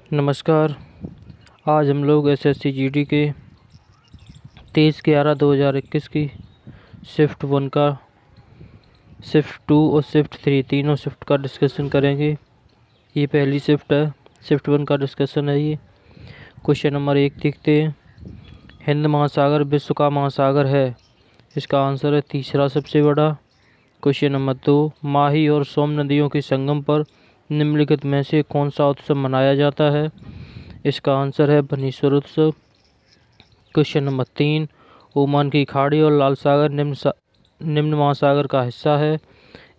नमस्कार। आज हम लोग एसएससी जीडी के 23/11/2021 की शिफ्ट 1 का, शिफ्ट 2 और शिफ्ट 3 तीनों शिफ्ट का डिस्कशन करेंगे। ये पहली शिफ्ट है, शिफ्ट 1 का डिस्कशन है ये। क्वेश्चन नंबर 1 देखते हैं। हिंद महासागर विश्व का महासागर है, इसका आंसर है तीसरा सबसे बड़ा। क्वेश्चन नंबर 2, माही और सोम नदियों के संगम पर निम्नलिखित में से कौन सा उत्सव मनाया जाता है, इसका आंसर है बनीश्वर उत्सव। क्वेश्चन नंबर 3, ओमान की खाड़ी और लाल सागर निम्न महासागर का हिस्सा है,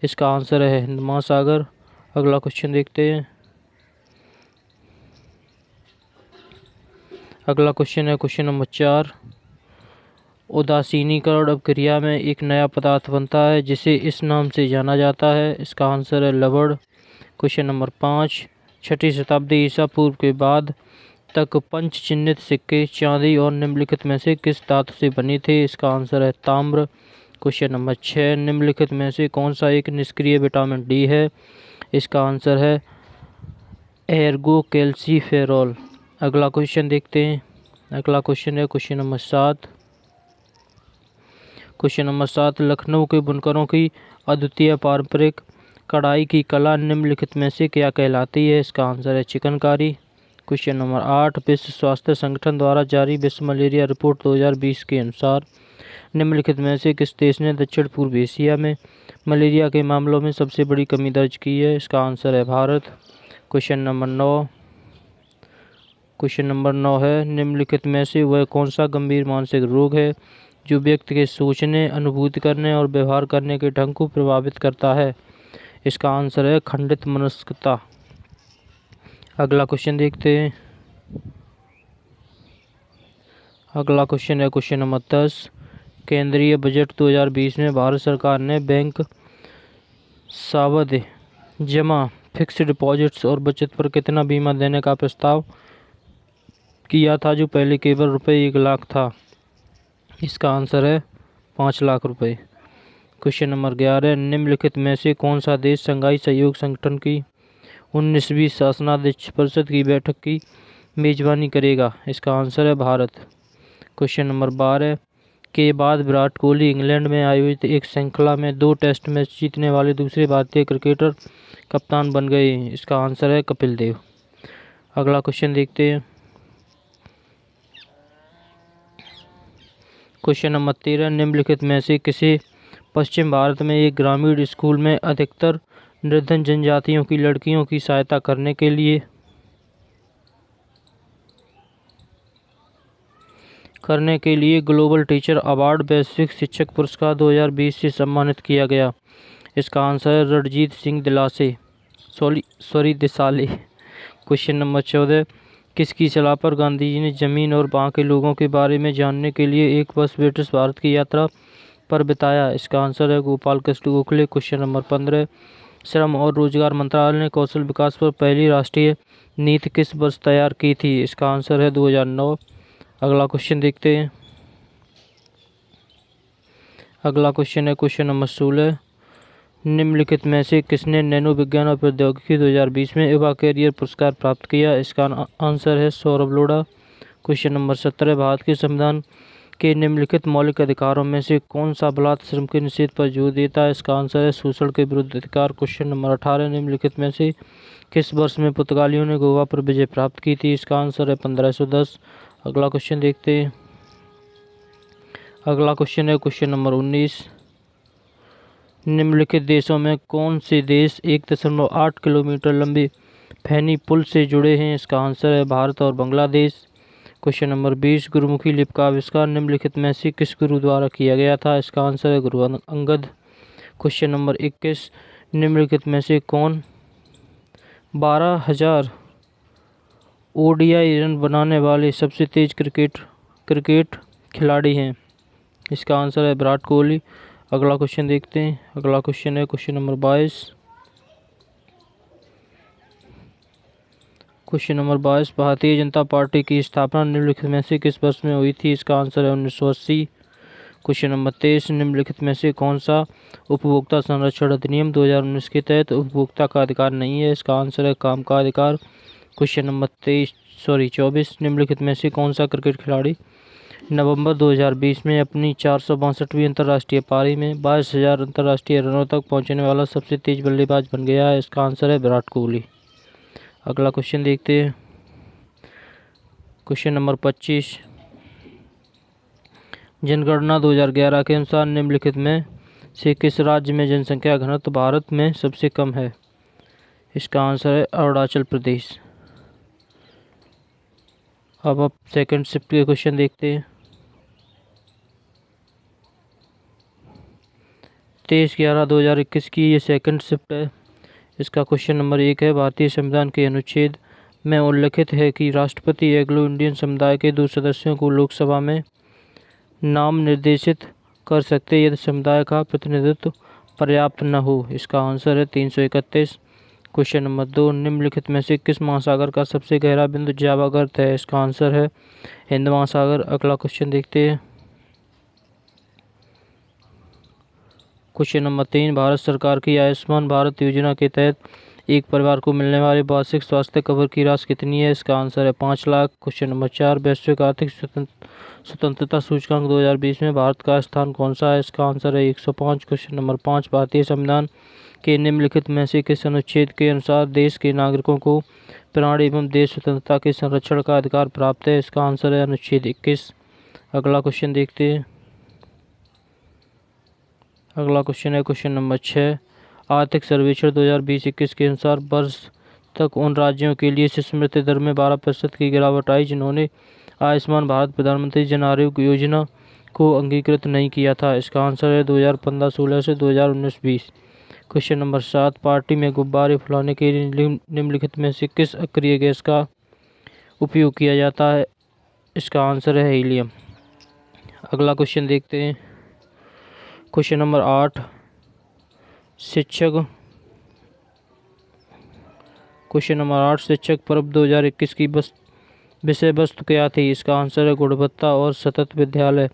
इसका आंसर है हिंद महासागर। अगला क्वेश्चन देखते हैं। अगला क्वेश्चन है क्वेश्चन नंबर 4, उदासीनीकरण अभिक्रिया में एक नया पदार्थ बनता है जिसे इस नाम से जाना जाता है, इसका आंसर है लवण। क्वेश्चन नंबर 5, 6वीं शताब्दी ईसा पूर्व के बाद तक पंच चिन्हित सिक्के चांदी और निम्नलिखित में से किस धातु से बने थे, इसका आंसर है ताम्र। क्वेश्चन नंबर 6, निम्नलिखित में से कौन सा एक निष्क्रिय विटामिन डी है, इसका आंसर है एर्गो कैल्सीफेरॉल। अगला क्वेश्चन देखते हैं। अगला क्वेश्चन है question number 7। Question number 7, Lucknow के बुनकरों की अद्वितीय पारंपरिक कढ़ाई की कला निम्नलिखित में से क्या कहलाती है, इसका आंसर है चिकनकारी। क्वेश्चन नंबर 8, विश्व स्वास्थ्य संगठन द्वारा जारी विश्व मलेरिया रिपोर्ट 2020 के अनुसार निम्नलिखित में से किस देश ने दक्षिण पूर्व एशिया में मलेरिया के मामलों में सबसे बड़ी कमी दर्ज की है, इसका आंसर है भारत। क्वेश्चन नंबर 9 है, निम्नलिखित में से वह कौन सा गंभीर मानसिक रोग है जो व्यक्ति के सोचने, अनुभूति करने और व्यवहार करने के ढंग को प्रभावित करता है, इसका आंसर है खंडित मनस्कता। अगला क्वेश्चन देखते हैं। अगला क्वेश्चन है क्वेश्चन नंबर 10, केंद्रीय बजट 2020 में भारत सरकार ने बैंक, सावधि जमा, फिक्स्ड डिपॉजिट्स और बचत पर कितना बीमा देने का प्रस्ताव किया था जो पहले केवल रुपये 1 लाख था, इसका आंसर है 5 लाख रुपए। क्वेश्चन नंबर 11, निम्नलिखित में से कौन सा देश शंघाई सहयोग संगठन की 19वीं शासनाध्यक्ष परिषद की बैठक की मेजबानी करेगा, इसका आंसर है भारत। क्वेश्चन नंबर 12 के बाद विराट कोहली इंग्लैंड में आयोजित एक श्रृंखला में 2 टेस्ट मैच जीतने वाले दूसरे भारतीय क्रिकेटर कप्तान बन गए, इसका आंसर है कपिल देव। अगला क्वेश्चन देखते हैं। क्वेश्चन नंबर 13, निम्नलिखित में से किसे पश्चिम भारत में एक ग्रामीण स्कूल में अधिकतर निर्धन जनजातियों की लड़कियों की सहायता करने के लिए ग्लोबल टीचर अवार्ड वैश्विक शिक्षक पुरस्कार 2020 से सम्मानित किया गया, इसका आंसर है रणजीत सिंह दिसाले। क्वेश्चन नंबर 14, किसकी सलाह पर गांधी जी ने जमीन और वहाँ के लोगों के बारे में जानने के लिए एक वर्ष ब्रिटिश भारत की यात्रा पर बिताया, इसका आंसर है गोपाल कृष्ण गोखले। क्वेश्चन नंबर 15, श्रम और रोजगार मंत्रालय ने कौशल विकास पर पहली राष्ट्रीय नीति किस वर्ष तैयार की थी, इसका आंसर है 2009। अगला क्वेश्चन देखते हैं। अगला क्वेश्चन है क्वेश्चन नंबर 16, निम्नलिखित में से किसने नैनो विज्ञान और प्रौद्योगिकी 2020 में युवा कैरियर पुरस्कार प्राप्त किया, इसका आंसर है सौरभ लोढ़ा। क्वेश्चन नंबर 17, भारत के संविधान के निम्नलिखित मौलिक अधिकारों में से कौन सा बलात् श्रम के निषेध पर जोर देता है, इसका आंसर है शोषण के विरुद्ध अधिकार। क्वेश्चन नंबर 18, निम्नलिखित में से किस वर्ष में पुर्तगालियों ने गोवा पर विजय प्राप्त की थी, इसका आंसर है 1510। अगला क्वेश्चन देखते हैं। अगला क्वेश्चन है क्वेश्चन नंबर 19, निम्नलिखित देशों में कौन से देश 1.8 किलोमीटर लंबे फैनी पुल से जुड़े हैं, इसका आंसर है भारत और बांग्लादेश। क्वेश्चन नंबर 20, गुरुमुखी लिपि का आविष्कार निम्नलिखित में से किस गुरु द्वारा किया गया था, इसका आंसर है गुरु अंगद। क्वेश्चन नंबर 21, निम्नलिखित में से कौन 12,000 ओडीआई रन बनाने वाले सबसे तेज क्रिकेट खिलाड़ी हैं, इसका आंसर है विराट कोहली। अगला क्वेश्चन देखते हैं। अगला क्वेश्चन है question number 22। Question number 22, Bharatiya Janata party की स्थापना निम्नलिखित में से किस वर्ष में हुई थी, इसका आंसर है 1980। क्वेश्चन नंबर 23, निम्नलिखित में से कौन सा उपभोक्ता संरक्षण अधिनियम 2019 के तहत उपभोक्ता का अधिकार नहीं है, इसका आंसर है काम का अधिकार। क्वेश्चन नंबर 24, निम्नलिखित में से कौन सा क्रिकेट खिलाड़ी नवंबर 2020 में अपनी 462वीं अंतर्राष्ट्रीय पारी में 22,000 अंतर्राष्ट्रीय रनों तक पहुंचने वाला सबसे तेज बल्लेबाज बन गया है? इसका आंसर है विराट कोहली। अगला क्वेश्चन देखते हैं। क्वेश्चन नंबर 25, जनगणना 2011 के अनुसार निम्नलिखित में से किस राज्य में जनसंख्या घनत्व भारत में सबसे कम है? इसका आंसर है अरुणाचल प्रदेश। अब आप सेकंड शिफ्ट के क्वेश्चन देखते हैं। 23/11/2021 की ये सेकंड शिफ्ट है। इसका क्वेश्चन नंबर 1 है, भारतीय संविधान के अनुच्छेद में उल्लिखित है कि राष्ट्रपति एंग्लो इंडियन समुदाय के 2 सदस्यों को लोकसभा में नाम निर्देशित कर सकते यदि समुदाय का प्रतिनिधित्व पर्याप्त न हो। इसका आंसर है 331। क्वेश्चन नंबर 2, निम्नलिखित में से किस महासागर का सबसे गहरा बिंदु जावा गर्त है? इसका आंसर है हिंद महासागर। अगला क्वेश्चन देखते हैं। क्वेश्चन नंबर 3, भारत सरकार की आयुष्मान भारत योजना के तहत एक परिवार को मिलने वाली वार्षिक स्वास्थ्य कवर की राशि कितनी है? इसका आंसर है 5 लाख। क्वेश्चन नंबर 4, वैश्विक आर्थिक स्वतंत्रता सूचकांक 2020 में भारत का स्थान कौन सा है? इसका आंसर है 105। क्वेश्चन नंबर 5, भारतीय संविधान के निम्नलिखित में से किस अनुच्छेद के अनुसार देश के नागरिकों को प्राण एवं देश स्वतंत्रता के संरक्षण का अधिकार प्राप्त है? इसका आंसर है अनुच्छेद 21। अगला क्वेश्चन देखते हैं। अगला क्वेश्चन है क्वेश्चन नंबर 6, आर्थिक सर्वेक्षण 2020-21 के अनुसार वर्ष तक उन राज्यों के लिए शिशु मृत्यु दर में 12% की गिरावट आई जिन्होंने आयुष्मान भारत प्रधानमंत्री जन आरोग्य योजना को अंगीकृत नहीं किया था। इसका आंसर है 2015-16 से 2019-20। क्वेश्चन नंबर 7, पार्टी में गुब्बारे फुलाने के लिए निम्नलिखित में से किस अक्रिय गैस का उपयोग किया जाता है? इसका आंसर है हीलियम। अगला क्वेश्चन देखते हैं। क्वेश्चन नंबर 8, शिक्षक पर्व 2021 की विषय वस्तु क्या थी? इसका आंसर है गुणवत्ता और सतत विद्यालय।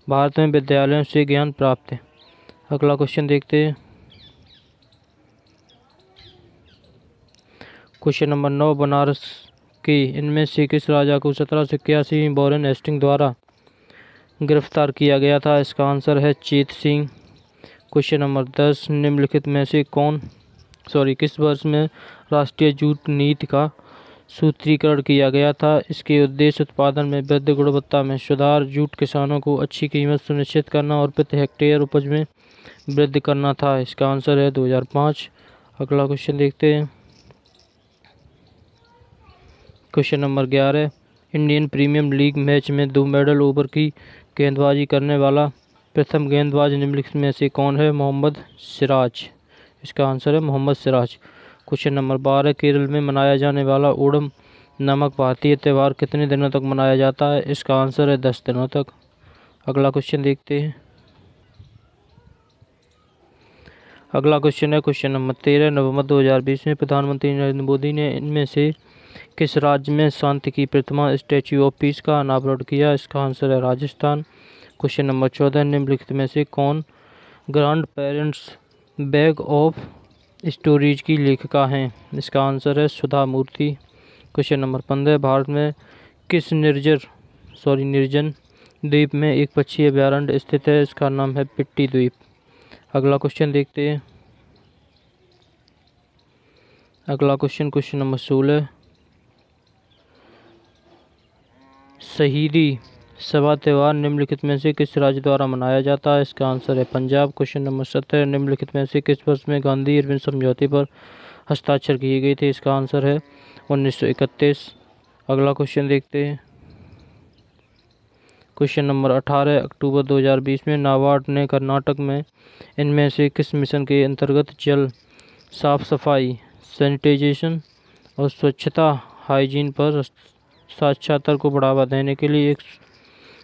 भारत में विद्यालयों से ज्ञान प्राप्त है। अगला क्वेश्चन देखते हैं। क्वेश्चन नंबर 9, बनारस के इनमें से किस राजा को 1781 में वॉरेन हेस्टिंग द्वारा गिरफ्तार किया गया था? इसका आंसर है चेत सिंह। क्वेश्चन नंबर 10, निम्नलिखित में से किस वर्ष में राष्ट्रीय जूट नीति का सूत्रीकरण किया गया था? इसके उद्देश्य उत्पादन में वृद्धि, गुणवत्ता में सुधार, जूट किसानों को अच्छी कीमत सुनिश्चित करना और प्रति हेक्टेयर उपज में वृद्धि करना था। इसका आंसर है 2005। अगला क्वेश्चन देखते हैं। Question number 11, Indian Premier League match में 2 मिडल ओवर की गेंदबाजी करने वाला प्रथम गेंदबाज निम्नलिखित में से कौन है? मोहम्मद सिराज। इसका आंसर है मोहम्मद सिराज। क्वेश्चन नंबर 12, केरल में मनाया जाने वाला ओणम नामक भारतीय त्यौहार कितने दिनों तक मनाया जाता है? इसका आंसर है 10 दिनों तक। अगला क्वेश्चन देखते हैं। अगला क्वेश्चन है क्वेश्चन नंबर 13, नवंबर 2020 में प्रधानमंत्री नरेंद्र मोदी ने इनमें से किस राज्य में शांति की प्रतिमा स्टैच्यू ऑफ पीस का अनावरण किया? इसका आंसर है राजस्थान। क्वेश्चन नंबर 14, निम्नलिखित में से कौन grand parents bag of stories की लेखिका हैं? इसका आंसर है सुधा मूर्ति। क्वेश्चन नंबर 15, भारत में किस निर्जन द्वीप में एक पक्षी अभयारण्य स्थित है? इसका नाम है पिट्टी द्वीप। अगला क्वेश्चन देखते हैं। अगला क्वेश्चन नंबर 16, शहीदी सभा त्यौहार निम्नलिखित में से किस राज्य द्वारा मनाया जाता है? इसका आंसर है पंजाब। क्वेश्चन नंबर 17, निम्नलिखित में से किस वर्ष में गांधी इरविन समझौते पर हस्ताक्षर किए गए थे? इसका आंसर है 1931। अगला क्वेश्चन देखते हैं। क्वेश्चन नंबर 18, अक्टूबर 2020 में नाबार्ड ने कर्नाटक में इनमें से किस मिशन के अंतर्गत जल, साफ सफाई, सैनिटाइजेशन और स्वच्छता हाइजीन पर साक्षरता को बढ़ावा देने के लिए एक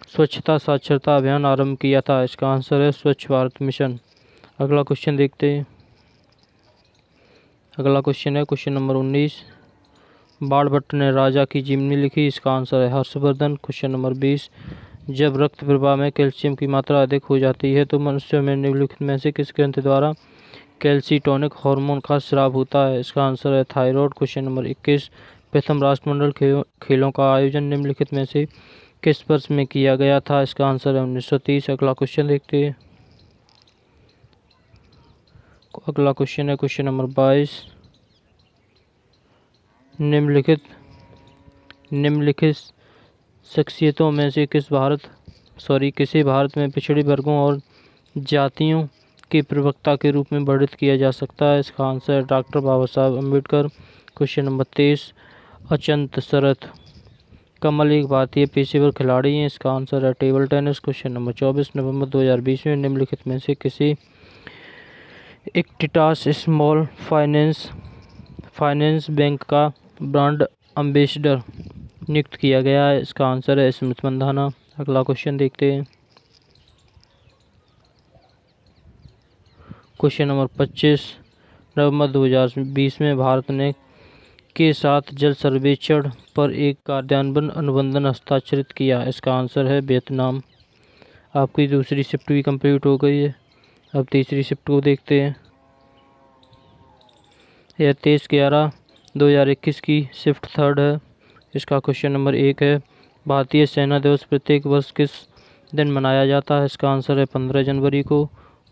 स्वच्छता साक्षरता अभियान आरंभ किया था? इसका आंसर है स्वच्छ भारत मिशन। अगला क्वेश्चन देखते हैं। अगला क्वेश्चन है क्वेश्चन नंबर 19, बाणभट्ट ने राजा की जीवनी लिखी? इसका आंसर है हर्षवर्धन। क्वेश्चन नंबर 20, जब रक्त प्रवाह में कैल्शियम की मात्रा अधिक हो जाती है तो मनुष्य में निम्नलिखित में से किस ग्रंथि द्वारा कैल्सीटोनिक हार्मोन का स्राव होता है? इसका आंसर है थायराइड। क्वेश्चन नंबर 21, प्रथम राष्ट्रमंडल खेलों का आयोजन निम्नलिखित में से किस वर्ष में किया गया था? इसका आंसर है 1930। अगला क्वेश्चन देखते हैं। अगला क्वेश्चन है क्वेश्चन नंबर 22। निम्नलिखित शख्सियतों में से किसे भारत में पिछड़े वर्गों और जातियों के प्रवक्ता के रूप में वर्णित किया जा सकता है? इसका आंसर है doctor Baba Saheb Ambedkar. Question number 23। Achanta Sharath Kamal एक भारतीय पेशेवर खिलाड़ी हैं। इसका आंसर है टेबल टेनिस। Question number 24। नवंबर 2020 में निम्नलिखित में से किसे इक्विटास स्मॉल फाइनेंस बैंक का ब्रांड एम्बेसडर नियुक्त किया गया है? इसका आंसर है स्मृति मंधाना। अगला क्वेश्चन देखते हैं। Question number 25। नवंबर 2020 में भारत ने के साथ जल सर्वेक्षण पर एक कार्यान्वयन अनुबंध हस्ताक्षरित किया? इसका आंसर है वियतनाम। आपकी दूसरी शिफ्ट भी कंप्लीट हो गई है। अब तीसरी शिफ्ट को देखते हैं। यह 23/11/2021 की शिफ्ट थर्ड है। इसका क्वेश्चन नंबर 1 है भारतीय सेना दिवस प्रत्येक वर्ष किस दिन मनाया जाता है? इसका आंसर है 15 जनवरी को।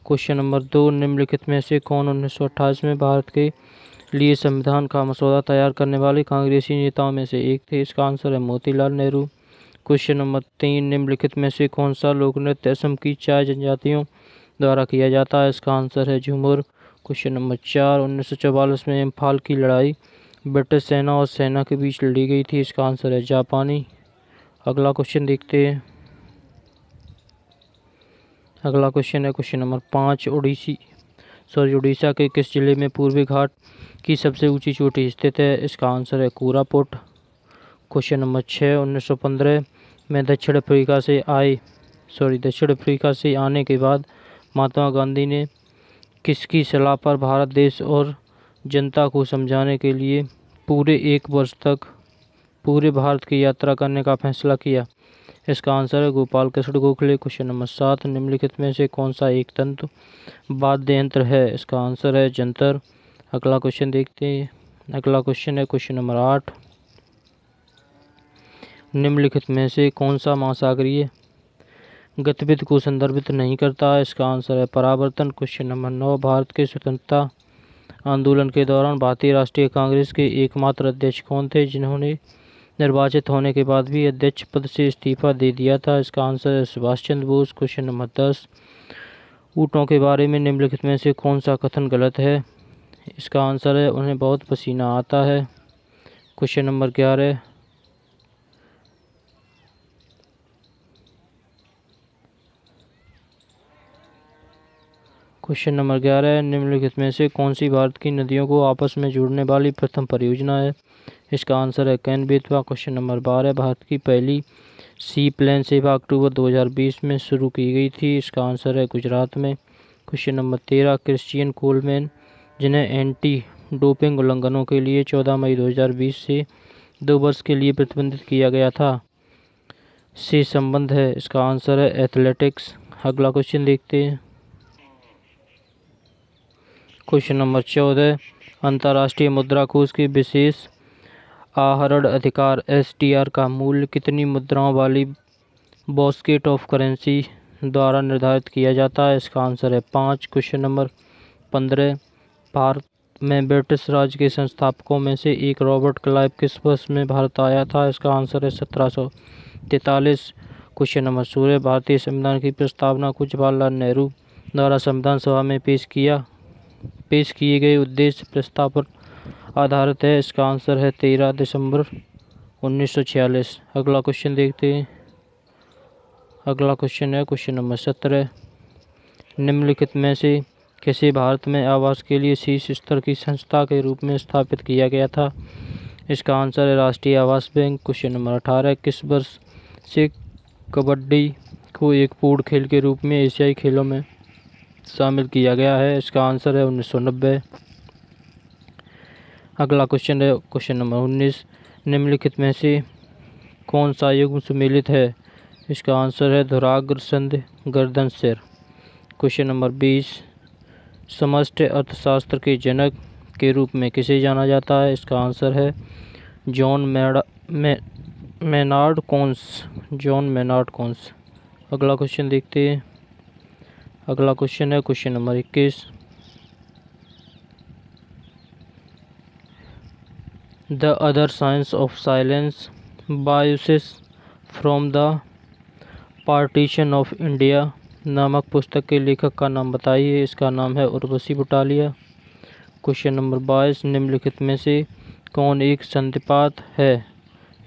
Question number 2। निम्नलिखित में से कौन 1928 में भारत के लिए संविधान का मसौदा तैयार करने वाले कांग्रेसी नेताओं में से एक थे? इसका आंसर है मोतीलाल नेहरू। Question number 3। निम्नलिखित में से कौन सा लोक नृत्य असम की चाय जनजातियों द्वारा किया जाता है? इसका आंसर है झूमर। Question number 4। 1944 में इम्फाल की लड़ाई ब्रिटिश सेना और सेना के बीच लड़ी गई थी? इसका आंसर है जापानी। अगला क्वेश्चन देखते हैं। अगला क्वेश्चन है क्वेश्चन नंबर 5। उड़ीसा के किस जिले में पूर्वी घाट की सबसे ऊंची चोटी स्थित है? इसका आंसर है कोरापुट। Question number 6। 1915 में दक्षिण अफ्रीका से आने के बाद महात्मा गांधी ने किसकी सलाह पर भारत देश और जनता को समझाने के लिए पूरे एक वर्ष तक पूरे भारत की यात्रा करने का फैसला किया? इसका आंसर है गोपाल कृष्ण गोखले। Question number 7। निम्नलिखित में से कौन सा एक तंत्र वाद्य यंत्र है? इसका आंसर है जंतर। अगला क्वेश्चन देखते हैं। अगला क्वेश्चन है क्वेश्चन नंबर 8। निम्नलिखित में से कौन सा महासागरीय गतिविधि को संदर्भित नहीं करता है? इसका आंसर है परावर्तन। Question number 9। भारत के स्वतंत्रता आंदोलन के दौरान भारतीय राष्ट्रीय कांग्रेस के एकमात्र अध्यक्ष कौन थे जिन्होंने निर्वाचित होने के बाद भी अध्यक्ष पद से इस्तीफा दे दिया था? इसका आंसर है सुभाष चंद्र बोस। Question number 10। ऊँटों के बारे में निम्नलिखित में से कौन सा कथन गलत है? इसका आंसर है उन्हें बहुत पसीना आता है। Question number 11। Question number 11। निम्नलिखित में से कौन सी भारत की नदियों को आपस में जोड़ने वाली प्रथम परियोजना है? इसका आंसर है केन बेतवा। Question number 12। भारत की पहली सी प्लेन सेवा अक्टूबर 2020 में शुरू की गई थी? इसका आंसर है गुजरात में। Question number 13। क्रिश्चियन कोलमैन जिन्हें एंटी डोपिंग उल्लंघनों के लिए 14 मई 2020 से 2 वर्ष के लिए प्रतिबंधित किया गया था से संबंध है? इसका आंसर है एथलेटिक्स। अगला क्वेश्चन देखते हैं। Question number 14। अंतर्राष्ट्रीय मुद्रा कोष के विशेष आहरण अधिकार SDR का मूल्य कितनी मुद्राओं वाली बास्केट ऑफ करेंसी द्वारा निर्धारित किया जाता है? इसका आंसर है 5। Question number 15। भारत में ब्रिटिश राज के संस्थापकों में से एक रॉबर्ट क्लाइव किस वर्ष में भारत आया था? इसका आंसर है 1743। Question number 16। भारतीय संविधान की प्रस्तावना को जवाहरलाल नेहरू द्वारा संविधान सभा में पेश किए गए उद्देश्य प्रस्ताव पर आधारित है? इसका आंसर है 13 दिसंबर 1946। अगला क्वेश्चन देखते हैं। अगला क्वेश्चन है क्वेश्चन नंबर 17। निम्नलिखित में से किसे भारत में आवास के लिए शीर्ष स्तर की संस्था के रूप में स्थापित किया गया था? इसका आंसर है राष्ट्रीय आवास बैंक। Question number 18। किस वर्ष से कबड्डी को एक पूर्ण खेल के रूप में एशियाई खेलों में शामिल किया गया है? इसका आंसर है 1990। अगला क्वेश्चन है क्वेश्चन नंबर 19। निम्नलिखित में से कौन सा युग्म सुमेलित है? इसका आंसर है धुराग्र संधि गर्दन सिर। Question number 20। समष्टि अर्थशास्त्र के जनक के रूप में किसे जाना जाता है? इसका आंसर है जॉन मेनार्ड कॉन्स। अगला क्वेश्चन देखते हैं। अगला क्वेश्चन है question number 21। The other science of silence Biosys from the partition of India नामक पुस्तक के लेखक का नाम बताइए। इसका नाम है उर्वशी बुटालिया। क्वेश्चन नंबर 22, निम्नलिखित में से कौन एक संधिपाद है?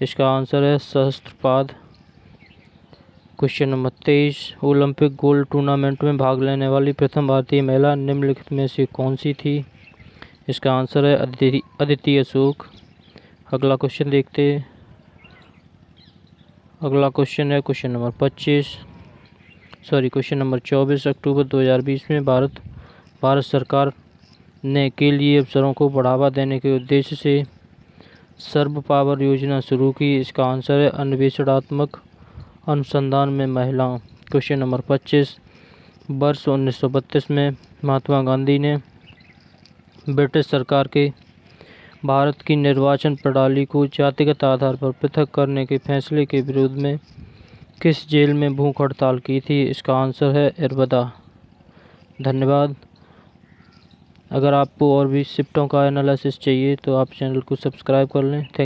इसका आंसर है सहस्त्रपाद। Question number 23, Olympic gold tournament में भाग लेने वाली प्रथम भारतीय महिला निम्नलिखित में से कौन सी थी? इसका आंसर है अदिति अशोक। अगला क्वेश्चन देखते हैं। अगला क्वेश्चन है क्वेश्चन नंबर 24 अक्टूबर 2020 में भारत सरकार ने के लिए अवसरों को बढ़ावा देने के उद्देश्य से सर्व पावर योजना शुरू की। इसका आंसर है अन्वेषणात्मक अनुसंधान में महिलाओं। क्वेश्चन नंबर 25, वर्ष 1932 में महात्मा गांधी ने ब्रिटिश सरकार के भारत की निर्वाचन प्रणाली को जातिगत आधार पर पृथक करने के फैसले के विरोध में किस जेल में भूख हड़ताल की थी? इसका आंसर है इरबदा। धन्यवाद। अगर आपको और भी शिफ्टों का एनालिसिस चाहिए तो आप चैनल को सब्सक्राइब कर लें।